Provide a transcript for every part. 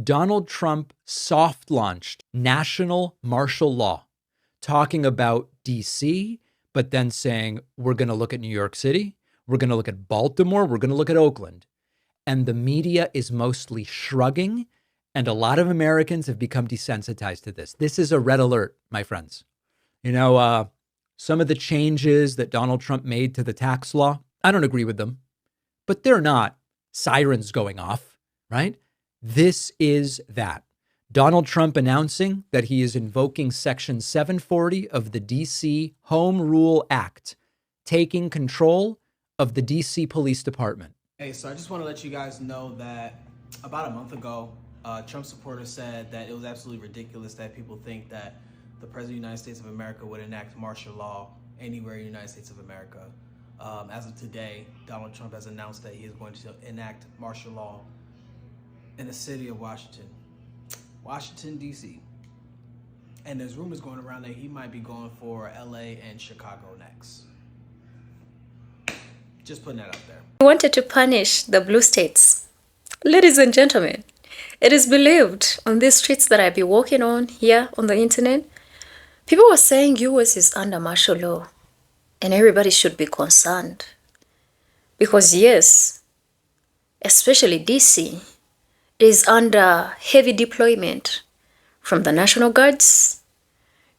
Donald Trump soft launched national martial law, talking about DC, but then saying, we're going to look at New York City, we're going to look at Baltimore, we're going to look at Oakland. And the media is mostly shrugging, and a lot of Americans have become desensitized to this. This is a red alert, my friends. Some of the changes that Donald Trump made to the tax law, I don't agree with them, but they're not sirens going off, right? This is that. Donald Trump announcing that he is invoking Section 740 of the DC Home Rule Act, taking control of the DC Police Department. Hey, so I just want to let you guys know that about a month ago, Trump supporters said that it was absolutely ridiculous that people think that the President of the United States of America would enact martial law anywhere in the United States of America. As of today, Donald Trump has announced that he is going to enact martial law in the city of Washington, D.C. And there's rumors going around that he might be going for L.A. and Chicago next. Just putting that out there. He wanted to punish the blue states. Ladies and gentlemen, it is believed on these streets that I've been walking on here on the internet, people were saying US is under martial law and everybody should be concerned. Because yes, especially DC, is under heavy deployment from the National Guards,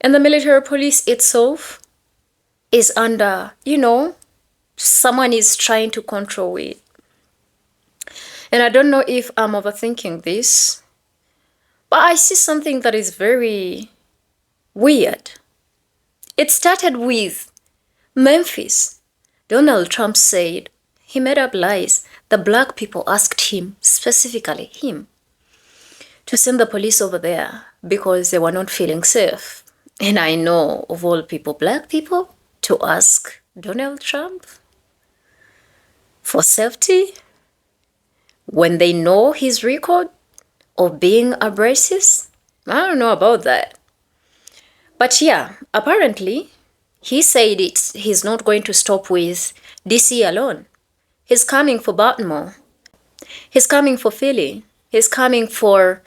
and the military police itself is under, someone is trying to control it. And I don't know if I'm overthinking this, but I see something that is very weird. It started with Memphis. Donald Trump said he made up lies. The black people asked him, specifically him, to send the police over there because they were not feeling safe. And I know of all people, black people, to ask Donald Trump for safety when they know his record of being abrasive. I don't know about that. But yeah, apparently he said he's not going to stop with DC alone. He's coming for Baltimore. He's coming for Philly. He's coming for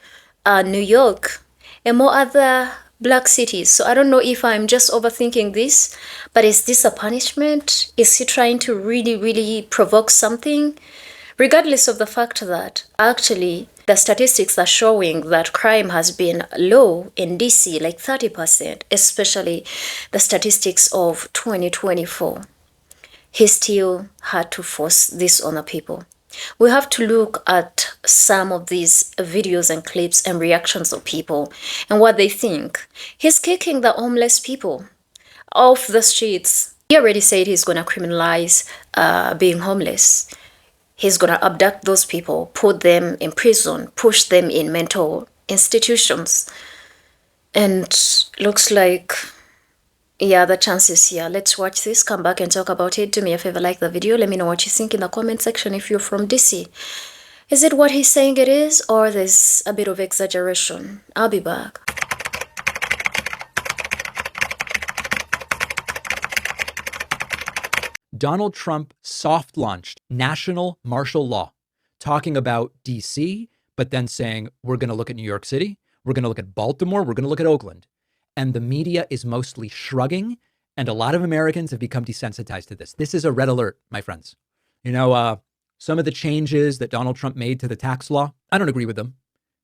New York and more other black cities. So I don't know if I'm just overthinking this, but is this a punishment? Is he trying to really provoke something? Regardless of the fact that actually the statistics are showing that crime has been low in DC, like 30%, especially the statistics of 2024. He still had to force this on the people. We have to look at some of these videos and clips and reactions of people and what they think. He's kicking the homeless people off the streets. He already said he's going to criminalize being homeless. He's going to abduct those people, put them in prison, push them in mental institutions. And looks like, yeah, the chance is here. Let's watch this, come back and talk about it. Do me a favor, like the video. Let me know what you think in the comment section if you're from DC. Is it what he's saying it is, or there's a bit of exaggeration? I'll be back. Donald Trump soft launched national martial law, talking about DC, but then saying, we're going to look at New York City, we're going to look at Baltimore, we're going to look at Oakland. And the media is mostly shrugging, and a lot of Americans have become desensitized to this. This is a red alert, my friends. Some of the changes that Donald Trump made to the tax law, I don't agree with them,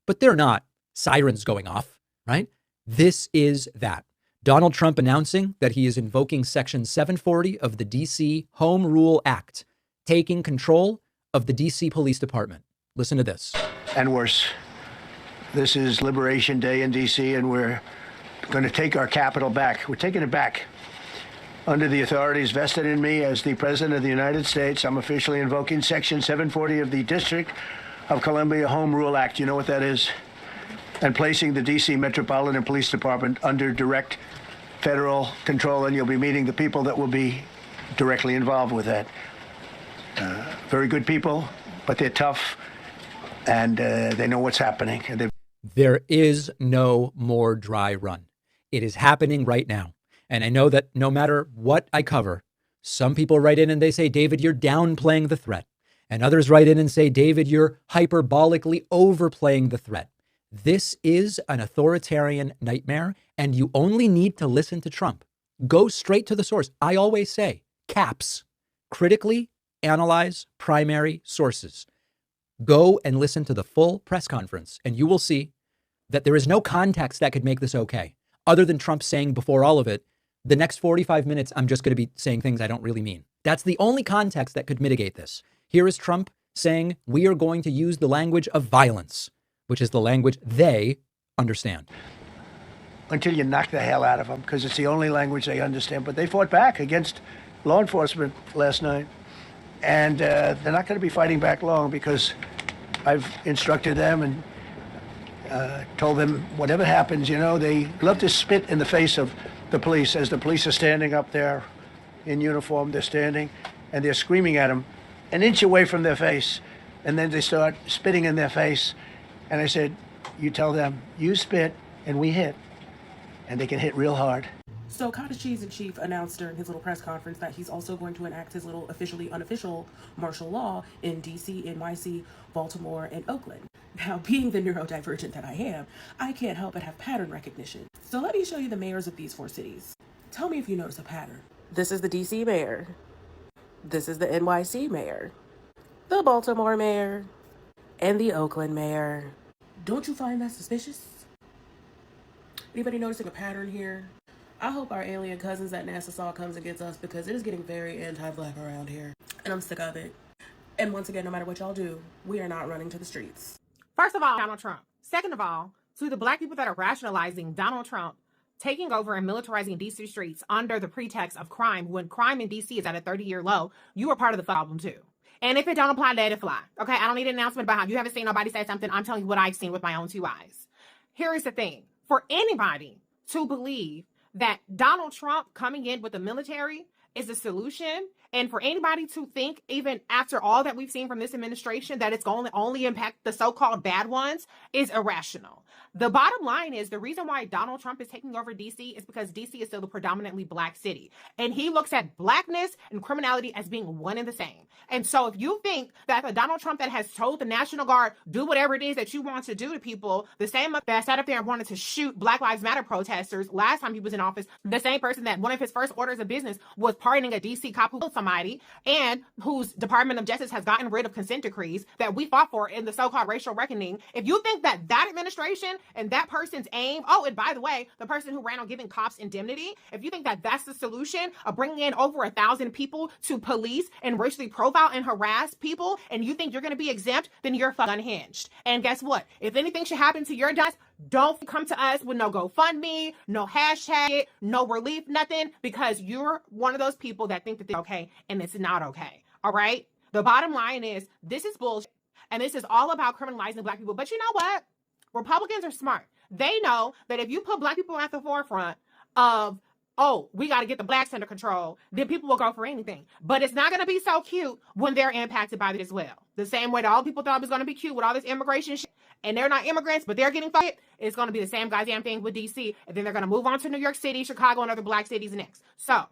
but they're not sirens going off, right? This is that. Donald Trump announcing that he is invoking Section 740 of the DC Home Rule Act, taking control of the DC Police Department. Listen to this. And worse. This is Liberation Day in DC, and we're going to take our capital back. We're taking it back. Under the authorities vested in me as the President of the United States, I'm officially invoking Section 740 of the District of Columbia Home Rule Act. You know what that is? And placing the DC Metropolitan Police Department under direct federal control, and you'll be meeting the people that will be directly involved with that. Very good people, but they're tough, and they know what's happening. There is no more dry run. It is happening right now. And I know that no matter what I cover, some people write in and they say, David, you're downplaying the threat. And others write in and say, David, you're hyperbolically overplaying the threat. This is an authoritarian nightmare, and you only need to listen to Trump. Go straight to the source. I always say, CAPS, critically analyze primary sources. Go and listen to the full press conference, and you will see that there is no context that could make this okay, other than Trump saying before all of it, the next 45 minutes, I'm just going to be saying things I don't really mean. That's the only context that could mitigate this. Here is Trump saying, we are going to use the language of violence, which is the language they understand. Until you knock the hell out of them, because it's the only language they understand. But they fought back against law enforcement last night. And they're not going to be fighting back long, because I've instructed them and told them whatever happens, you know, they love to spit in the face of the police. As the police are standing up there in uniform, they're standing and they're screaming at them an inch away from their face. And then they start spitting in their face. And I said, you tell them, you spit and we hit. And they can hit real hard. So Cottage Cheese in Chief announced during his little press conference that he's also going to enact his little officially unofficial martial law in DC, NYC, Baltimore, and Oakland. Now, being the neurodivergent that I am, I can't help but have pattern recognition. So let me show you the mayors of these 4 cities. Tell me if you notice a pattern. This is the DC mayor. This is the NYC mayor. The Baltimore mayor. And the Oakland mayor. Don't you find that suspicious? Anybody noticing a pattern here? I hope our alien cousins at NASA saw comes and gets us, because it is getting very anti-black around here. And I'm sick of it. And once again, no matter what y'all do, we are not running to the streets. First of all, Donald Trump. Second of all, to the black people that are rationalizing Donald Trump taking over and militarizing DC streets under the pretext of crime, when crime in DC is at a 30-year low, you are part of the problem too. And if it don't apply, let it fly. Okay, I don't need an announcement about how you haven't seen nobody say something. I'm telling you what I've seen with my own 2 eyes. Here is the thing. For anybody to believe that Donald Trump coming in with the military is a solution, and for anybody to think, even after all that we've seen from this administration, that it's going to only impact the so-called bad ones, is irrational. The bottom line is the reason why Donald Trump is taking over DC is because DC is still a predominantly black city. And he looks at blackness and criminality as being one and the same. And so if you think that the Donald Trump that has told the National Guard, do whatever it is that you want to do to people, the same that sat up there and wanted to shoot Black Lives Matter protesters last time he was in office, the same person that one of his first orders of business was pardoning a DC cop who killed somebody, and whose Department of Justice has gotten rid of consent decrees that we fought for in the so-called racial reckoning, if you think that that administration and that person's aim, oh, and by the way, the person who ran on giving cops indemnity, if you think that that's the solution of bringing in over 1,000 people to police and racially profile and harass people, and you think you're going to be exempt, then you're fucking unhinged. And guess what? If anything should happen to your desk, don't come to us with no GoFundMe, no hashtag, no relief, nothing, because you're one of those people that think that they're okay and it's not okay. All right? The bottom line is this is bullshit, and this is all about criminalizing black people. But you know what? Republicans are smart. They know that if you put black people at the forefront of, oh, we got to get the blacks under control, then people will go for anything. But it's not going to be so cute when they're impacted by it as well. The same way that all people thought it was going to be cute with all this immigration shit, and they're not immigrants, but they're getting fucked, it's going to be the same goddamn thing with DC. And then they're going to move on to New York City, Chicago, and other black cities next. So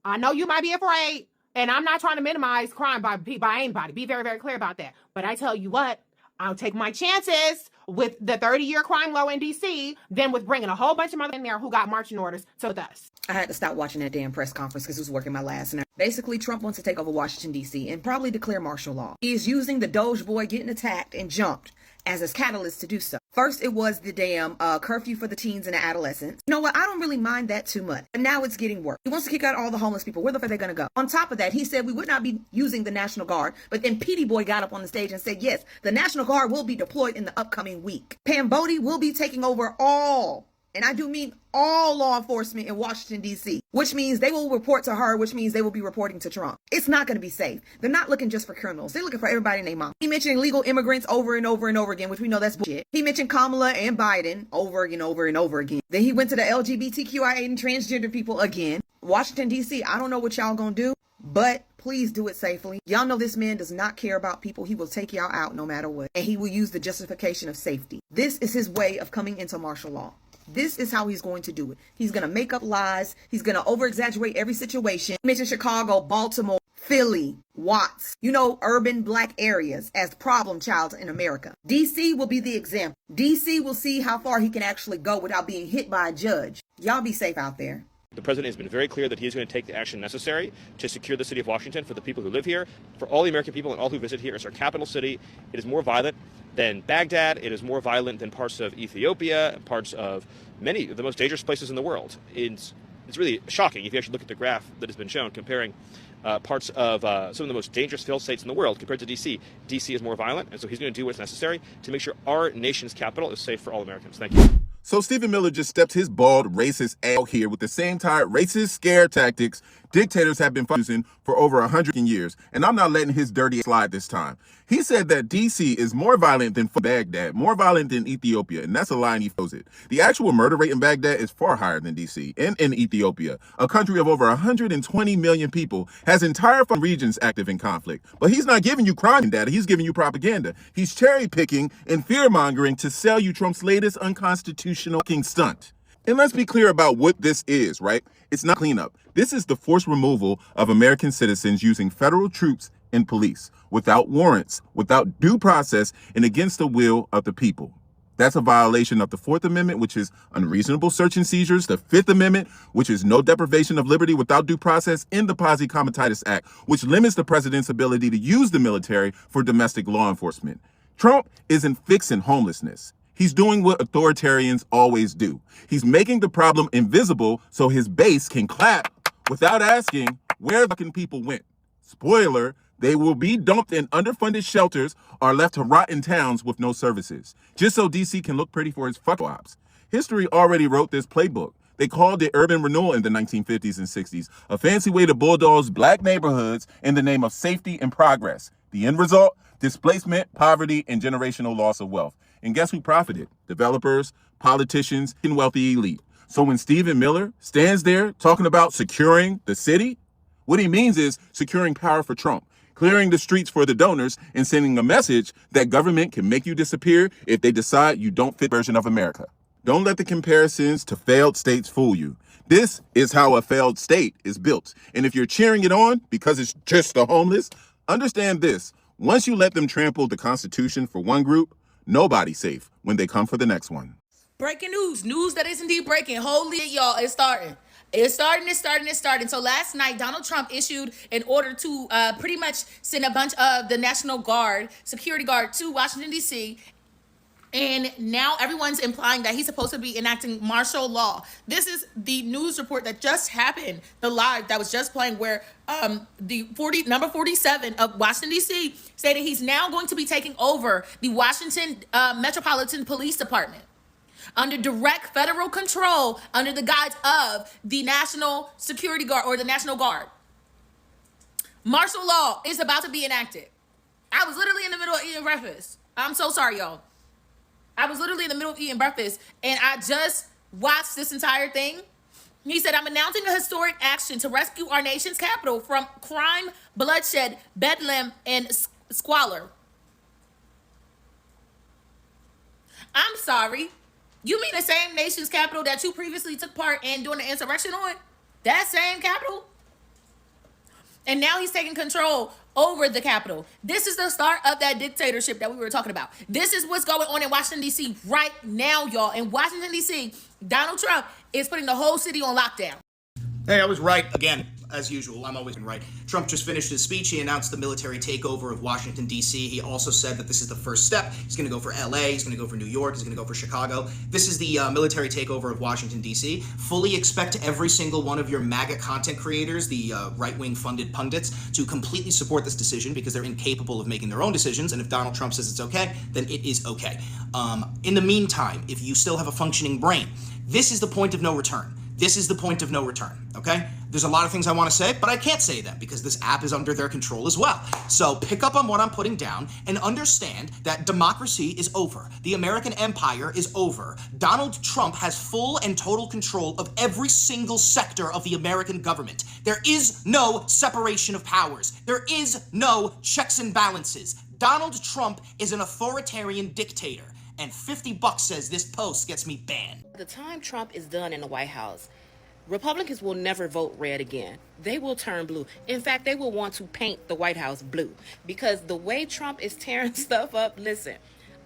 I know you might be afraid, and I'm not trying to minimize crime by anybody. Be very, very clear about that. But I tell you what, I'll take my chances with the 30-year crime low in DC than with bringing a whole bunch of mother in there who got marching orders to us. I had to stop watching that damn press conference because it was working my last nerve. Basically, Trump wants to take over Washington, D.C. and probably declare martial law. He is using the Doge boy getting attacked and jumped as his catalyst to do so. First, it was the damn curfew for the teens and the adolescents. You know what? I don't really mind that too much. But now it's getting worse. He wants to kick out all the homeless people. Where the fuck are they going to go? On top of that, he said we would not be using the National Guard. But then Petey Boy got up on the stage and said, yes, the National Guard will be deployed in the upcoming week. Pam Bodie will be taking over all, and I do mean all, law enforcement in Washington, D.C., which means they will report to her, which means they will be reporting to Trump. It's not going to be safe. They're not looking just for criminals. They're looking for everybody and their mom. He mentioned illegal immigrants over and over and over again, which we know that's bullshit. He mentioned Kamala and Biden over and over and over again. Then he went to the LGBTQIA and transgender people again. Washington, D.C., I don't know what y'all gonna do, but please do it safely. Y'all know this man does not care about people. He will take y'all out no matter what. And he will use the justification of safety. This is his way of coming into martial law. This is how he's going to do it. He's going to make up lies. He's going to over-exaggerate every situation. He mentioned Chicago, Baltimore, Philly, Watts, urban black areas as problem child in America. DC will be the example. DC will see how far he can actually go without being hit by a judge. Y'all be safe out there. The president has been very clear that he is going to take the action necessary to secure the city of Washington for the people who live here, for all the American people and all who visit here. It's our capital city. It is more violent than Baghdad. It is more violent than parts of Ethiopia and parts of many of the most dangerous places in the world. It's really shocking if you actually look at the graph that has been shown comparing parts of some of the most dangerous failed states in the world compared to D.C. D.C. is more violent, and so he's going to do what's necessary to make sure our nation's capital is safe for all Americans. Thank you. So Stephen Miller just stepped his bald, racist ass out here with the same tired racist scare tactics dictators have been using for over 100 years, and I'm not letting his dirty slide this time. He said that D.C. is more violent than Baghdad, more violent than Ethiopia, and that's a lie and he knows it. The actual murder rate in Baghdad is far higher than D.C. and in Ethiopia. A country of over 120 million people has entire regions active in conflict. But he's not giving you crime data, he's giving you propaganda. He's cherry-picking and fear-mongering to sell you Trump's latest unconstitutional stunt. And let's be clear about what this is, right? It's not cleanup. This is the forced removal of American citizens using federal troops and police without warrants, without due process, and against the will of the people. That's a violation of the Fourth Amendment, which is unreasonable search and seizures, the Fifth Amendment, which is no deprivation of liberty without due process, and the Posse Comitatus Act, which limits the president's ability to use the military for domestic law enforcement. Trump isn't fixing homelessness. He's doing what authoritarians always do. He's making the problem invisible so his base can clap without asking where fucking people went. Spoiler, they will be dumped in underfunded shelters or left to rot in towns with no services, just so DC can look pretty for his fuck ops. History already wrote this playbook. They called it urban renewal in the 1950s and 60s, a fancy way to bulldoze black neighborhoods in the name of safety and progress. The end result? Displacement, poverty, and generational loss of wealth. And guess who profited? Developers, politicians, and wealthy elite. So when Stephen Miller stands there talking about securing the city, what he means is securing power for Trump, clearing the streets for the donors, and sending a message that government can make you disappear if they decide you don't fit version of America. Don't let the comparisons to failed states fool you. This is how a failed state is built. And if you're cheering it on because it's just the homeless, understand this. Once you let them trample the Constitution for one group, nobody's safe when they come for the next one. Breaking news that is indeed breaking. Holy y'all, it's starting. It's starting. So last night, Donald Trump issued an order to pretty much send a bunch of the National Guard, security guard to Washington, D.C., and now everyone's implying that he's supposed to be enacting martial law. This is the news report that just happened, the live that was just playing, where number 47 of Washington, D.C. stated he's now going to be taking over the Washington Metropolitan Police Department under direct federal control under the guise of the National Security Guard or the National Guard. Martial law is about to be enacted. I was literally in the middle of eating breakfast. I'm so sorry, y'all. I was literally in the middle of eating breakfast, and I just watched this entire thing. He said, I'm announcing a historic action to rescue our nation's capital from crime, bloodshed, bedlam, and squalor. I'm sorry. You mean the same nation's capital that you previously took part in doing the insurrection on? That same capital? And now he's taking control over the Capitol. This is the start of that dictatorship that we were talking about. This is what's going on in Washington, D.C. right now, y'all. In Washington, D.C., Donald Trump is putting the whole city on lockdown. Hey, I was right again. As usual, I'm always right. Trump just finished his speech. He announced the military takeover of Washington, D.C. He also said that this is the first step. He's going to go for L.A., he's going to go for New York, he's going to go for Chicago. This is the military takeover of Washington, D.C. Fully expect every single one of your MAGA content creators, the right-wing funded pundits, to completely support this decision because they're incapable of making their own decisions. And if Donald Trump says it's okay, then it is okay. In the meantime, if you still have a functioning brain, this is the point of no return. This is the point of no return, okay? There's a lot of things I want to say, but I can't say them because this app is under their control as well. So pick up on what I'm putting down and understand that democracy is over. The American empire is over. Donald Trump has full and total control of every single sector of the American government. There is no separation of powers. There is no checks and balances. Donald Trump is an authoritarian dictator. And $50 says this post gets me banned. The time Trump is done in the White House, Republicans will never vote red again. They will turn blue. In fact, they will want to paint the White House blue because the way Trump is tearing stuff up, listen,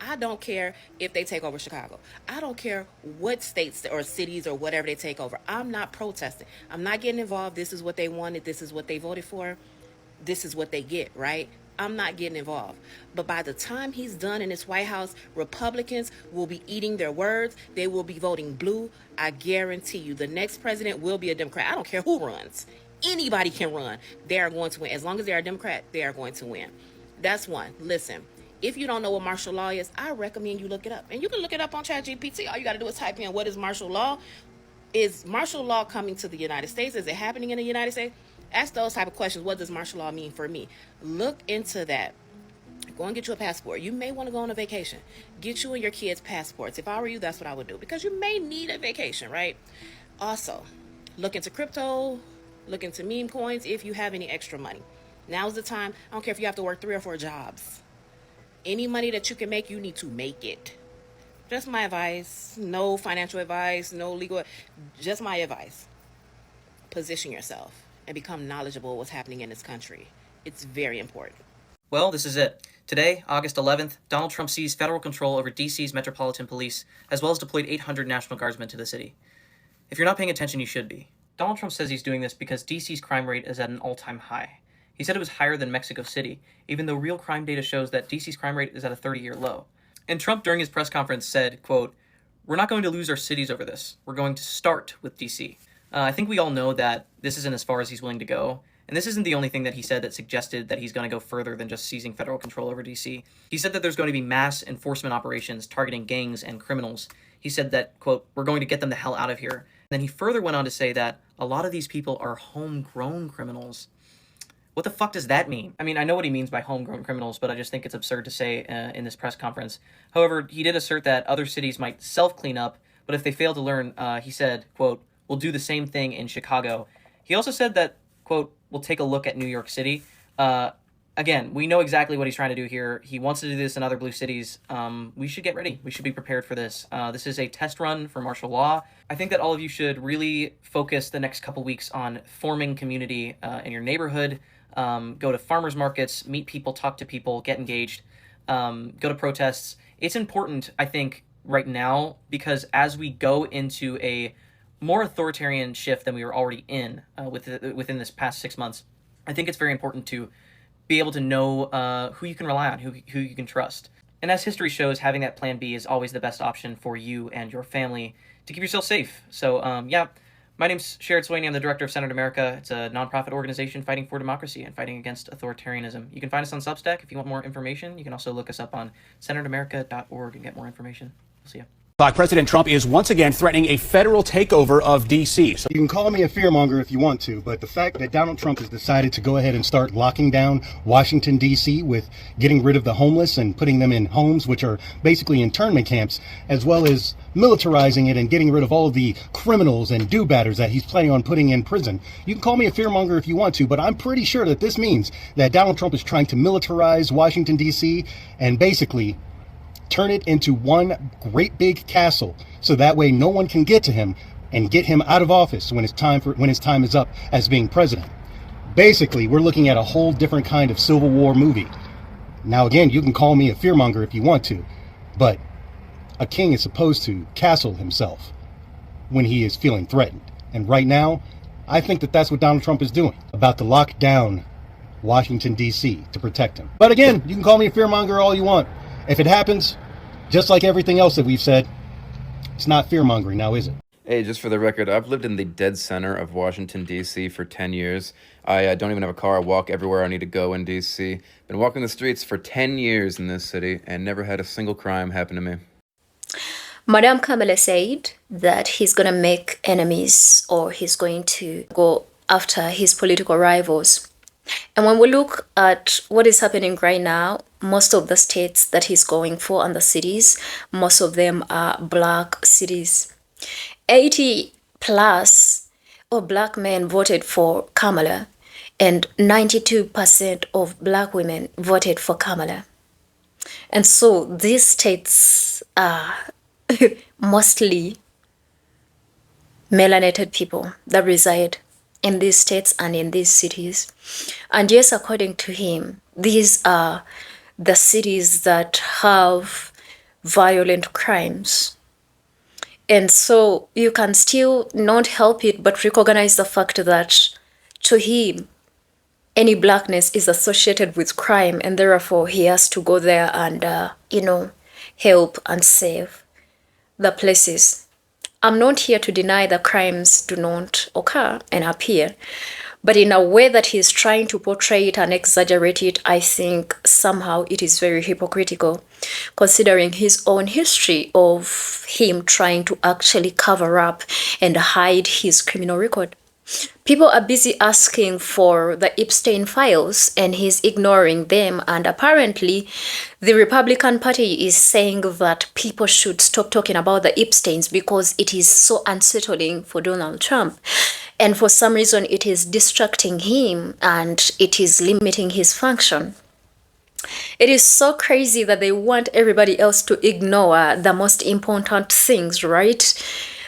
I don't care if they take over Chicago. I don't care what states or cities or whatever they take over. I'm not protesting. I'm not getting involved. This is what they wanted. This is what they voted for. This is what they get, right? I'm not getting involved. But by the time he's done in this White House, Republicans will be eating their words. They will be voting blue. I guarantee you the next president will be a Democrat. I don't care who runs. Anybody can run. They are going to win. As long as they are a Democrat, they are going to win. That's one. Listen, if you don't know what martial law is, I recommend you look it up. And you can look it up on ChatGPT. All you got to do is type in what is martial law. Is martial law coming to the United States? Is it happening in the United States? Ask those type of questions. What does martial law mean for me? Look into that. Go and get you a passport. You may want to go on a vacation. Get you and your kids passports. If I were you, that's what I would do because you may need a vacation, right? Also, look into crypto. Look into meme coins if you have any extra money. Now's the time. I don't care if you have to work 3 or 4 jobs. Any money that you can make, you need to make it. Just my advice. No financial advice, no legal. Just my advice. Position yourself and become knowledgeable what's happening in this country. It's very important. Well, this is it. Today, August 11th, Donald Trump seized federal control over DC's Metropolitan Police, as well as deployed 800 National Guardsmen to the city. If you're not paying attention, you should be. Donald Trump says he's doing this because DC's crime rate is at an all-time high. He said it was higher than Mexico City, even though real crime data shows that DC's crime rate is at a 30-year low. And Trump, during his press conference, said, quote, "We're not going to lose our cities over this. We're going to start with DC." I think we all know that this isn't as far as he's willing to go. And this isn't the only thing that he said that suggested that he's going to go further than just seizing federal control over DC. He said that there's going to be mass enforcement operations targeting gangs and criminals. He said that, quote, "We're going to get them the hell out of here." And then he further went on to say that a lot of these people are homegrown criminals. What the fuck does that mean? I mean, I know what he means by homegrown criminals, but I just think it's absurd to say in this press conference. However, he did assert that other cities might self-clean up, but if they fail to learn, he said, quote, "We'll do the same thing in Chicago." He also said that, quote, "We'll take a look at New York City." Again, we know exactly what he's trying to do here. He wants to do this in other blue cities. We should get ready. We should be prepared for this. This is a test run for martial law. I think that all of you should really focus the next couple weeks on forming community in your neighborhood. Go to farmers markets, meet people, talk to people, get engaged, go to protests. It's important, I think, right now, because as we go into a more authoritarian shift than we were already in within this past 6 months, I think it's very important to be able to know who you can rely on, who you can trust. And as history shows, having that plan B is always the best option for you and your family to keep yourself safe. So, yeah. My name's Sherrod Swaney. I'm the director of Centered America. It's a nonprofit organization fighting for democracy and fighting against authoritarianism. You can find us on Substack if you want more information. You can also look us up on centeredamerica.org and get more information. We'll see you. President Trump is once again threatening a federal takeover of D.C. You can call me a fearmonger if you want to, but the fact that Donald Trump has decided to go ahead and start locking down Washington, D.C. with getting rid of the homeless and putting them in homes, which are basically internment camps, as well as militarizing it and getting rid of all of the criminals and do-batters that he's planning on putting in prison. You can call me a fearmonger if you want to, but I'm pretty sure that this means that Donald Trump is trying to militarize Washington, D.C. and basically turn it into one great big castle, so that way no one can get to him and get him out of office when his time is up as being president. Basically, we're looking at a whole different kind of Civil War movie. Now, again, you can call me a fearmonger if you want to, but a king is supposed to castle himself when he is feeling threatened. And right now, I think that that's what Donald Trump is doing, about to lock down Washington, D.C. to protect him. But again, you can call me a fearmonger all you want. If it happens, just like everything else that we've said, it's not fear-mongering now, is it? Hey, just for the record, I've lived in the dead center of Washington, D.C. for 10 years. I don't even have a car. I walk everywhere I need to go in D.C. Been walking the streets for 10 years in this city and never had a single crime happen to me. Madame Kamala said that he's going to make enemies, or he's going to go after his political rivals. And when we look at what is happening right now, most of the states that he's going for and the cities, most of them are black cities. 80 plus of black men voted for Kamala, and 92% of black women voted for Kamala. And so these states are mostly melanated people that reside in these states and in these cities. And yes, according to him, these are the cities that have violent crimes. And so you can still not help it but recognize the fact that to him, any blackness is associated with crime, and therefore he has to go there and, help and save the places. I'm not here to deny that crimes do not occur and appear, but in a way that he's trying to portray it and exaggerate it, I think somehow it is very hypocritical, considering his own history of him trying to actually cover up and hide his criminal record. People are busy asking for the Epstein files and he's ignoring them. And apparently, the Republican Party is saying that people should stop talking about the Epsteins because it is so unsettling for Donald Trump. And for some reason, it is distracting him and it is limiting his function. It is so crazy that they want everybody else to ignore the most important things, right?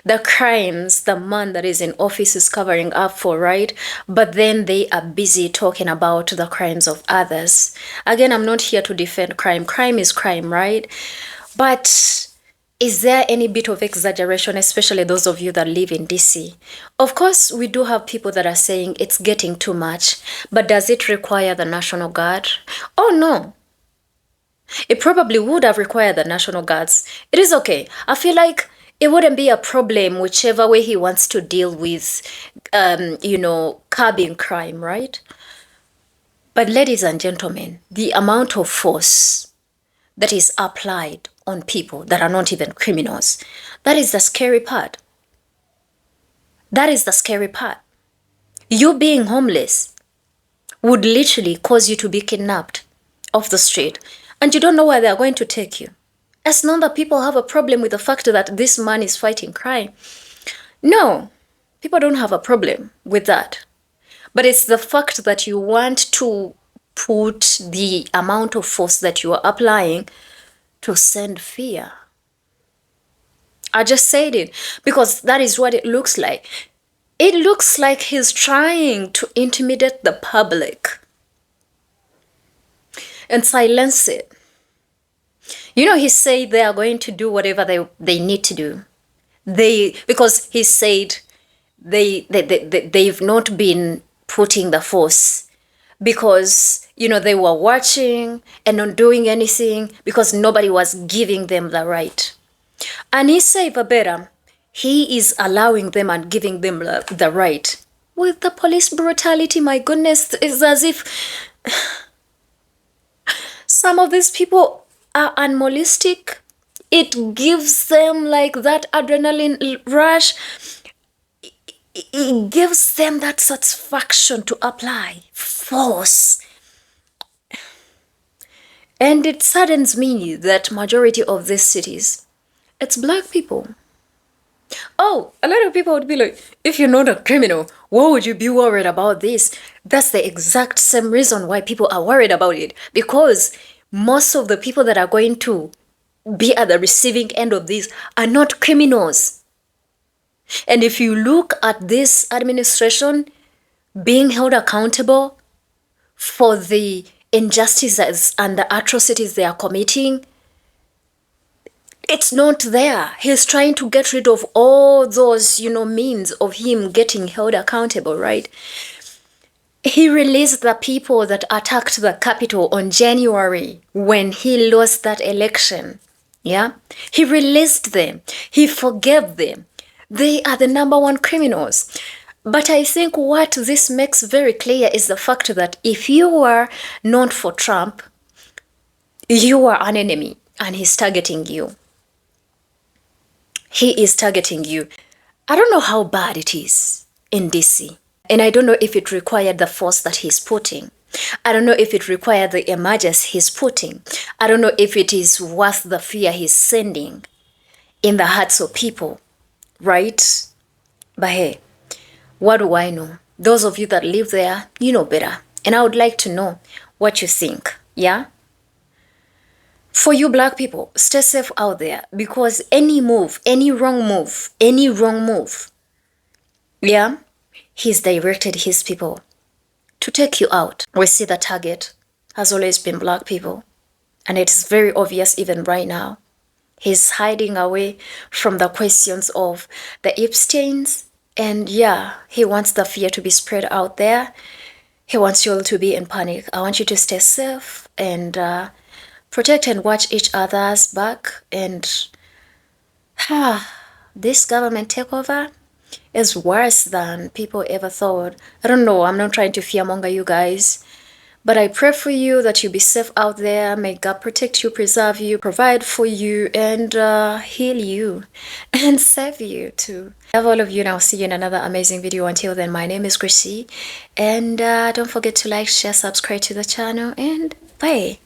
The crimes the man that is in office is covering up for, right? But then they are busy talking about the crimes of others. Again, I'm not here to defend crime. Crime is crime, right? But is there any bit of exaggeration, especially those of you that live in DC? Of course, we do have people that are saying it's getting too much, but does it require the National Guard? Oh, no. It probably would have required the National Guards. It is okay. I feel like it wouldn't be a problem whichever way he wants to deal with, curbing crime, right? But ladies and gentlemen, the amount of force that is applied on people that are not even criminals, that is the scary part. That is the scary part. You being homeless would literally cause you to be kidnapped off the street, and you don't know where they're going to take you. It's not that people have a problem with the fact that this man is fighting crime. No, people don't have a problem with that. But it's the fact that you want to put the amount of force that you are applying to send fear. I just said it because that is what it looks like. It looks like he's trying to intimidate the public and silence it. He said they are going to do whatever they need to do. Because he said they've not been putting the force because, they were watching and not doing anything because nobody was giving them the right. And he said verbatim, he is allowing them and giving them the right. With the police brutality, my goodness, it's as if some of these people are animalistic. It gives them like that adrenaline rush. It gives them that satisfaction to apply force. And it saddens me that majority of these cities, it's black people. Oh, a lot of people would be like, if you're not a criminal, why would you be worried about this? That's the exact same reason why people are worried about it. Because most of the people that are going to be at the receiving end of this are not criminals. And if you look at this administration being held accountable for the injustices and the atrocities they are committing, it's not there. He's trying to get rid of all those, means of him getting held accountable, right? He released the people that attacked the Capitol on January when he lost that election. Yeah? He released them. He forgave them. They are the number one criminals. But I think what this makes very clear is the fact that if you are not for Trump, you are an enemy and he's targeting you. He is targeting you. I don't know how bad it is in DC. And I don't know if it required the force that he's putting. I don't know if it required the emergency he's putting. I don't know if it is worth the fear he's sending in the hearts of people, right? But hey, what do I know? Those of you that live there, you know better. And I would like to know what you think, yeah? For you black people, stay safe out there because any move, any wrong move Yeah, he's directed his people to take you out. We see the target has always been black people, and it's very obvious even right now. He's hiding away from the questions of the Epsteins, and yeah, he wants the fear to be spread out there. He wants you all to be in panic. I want you to stay safe and protect and watch each other's back. And this government takeover is worse than people ever thought. I don't know. I'm not trying to fearmonger you guys, but I pray for you that you be safe out there. May God protect you, preserve you, provide for you, and heal you and save you too. I love all of you, and I'll see you in another amazing video. Until then, my name is Gracie, and don't forget to like, share, subscribe to the channel, and bye.